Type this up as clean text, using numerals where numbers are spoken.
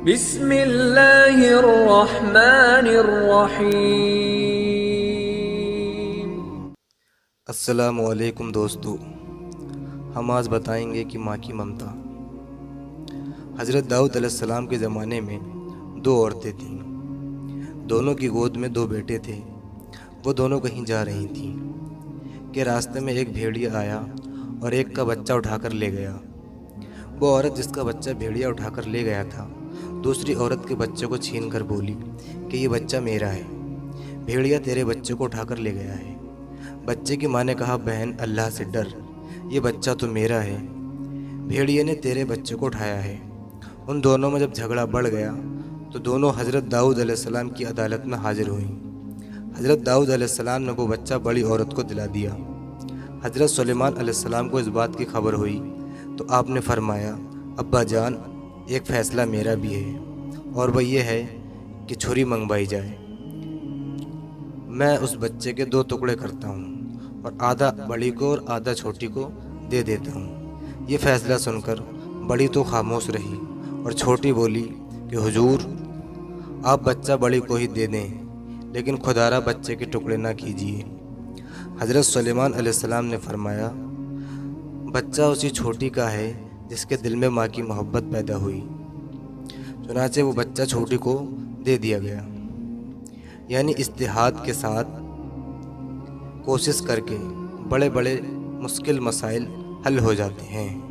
بسم اللہ الرحمن الرحیم۔ السلام علیکم دوستو، ہم آج بتائیں گے کہ ماں کی ممتا۔ حضرت داؤد علیہ السلام کے زمانے میں دو عورتیں تھیں، دونوں کی گود میں دو بیٹے تھے۔ وہ دونوں کہیں جا رہی تھیں کہ راستے میں ایک بھیڑیا آیا اور ایک کا بچہ اٹھا کر لے گیا۔ وہ عورت جس کا بچہ بھیڑیا اٹھا کر لے گیا تھا، دوسری عورت کے بچے کو چھین کر بولی کہ یہ بچہ میرا ہے، بھیڑیا تیرے بچے کو اٹھا کر لے گیا ہے۔ بچے کی ماں نے کہا، بہن اللہ سے ڈر، یہ بچہ تو میرا ہے، بھیڑیا نے تیرے بچے کو اٹھایا ہے۔ ان دونوں میں جب جھگڑا بڑھ گیا تو دونوں حضرت داؤد علیہ السلام کی عدالت میں حاضر ہوئیں۔ حضرت داؤد علیہ السلام نے وہ بچہ بڑی عورت کو دلا دیا۔ حضرت سلیمان علیہ السلام کو اس بات کی خبر ہوئی تو آپ نے فرمایا، ابا جان، ایک فیصلہ میرا بھی ہے، اور وہ یہ ہے کہ چھری منگوائی جائے۔ میں اس بچے کے دو ٹکڑے کرتا ہوں اور آدھا بڑی کو اور آدھا چھوٹی کو دے دیتا ہوں۔ یہ فیصلہ سن کر بڑی تو خاموش رہی اور چھوٹی بولی کہ حضور، آپ بچہ بڑی کو ہی دے دیں، لیکن خدارا بچے کے ٹکڑے نہ کیجیے۔ حضرت سلیمان علیہ السلام نے فرمایا، بچہ اسی چھوٹی کا ہے جس کے دل میں ماں کی محبت پیدا ہوئی۔ چنانچہ وہ بچہ چھوٹی کو دے دیا گیا۔ یعنی اجتہاد کے ساتھ کوشش کر کے بڑے بڑے مشکل مسائل حل ہو جاتے ہیں۔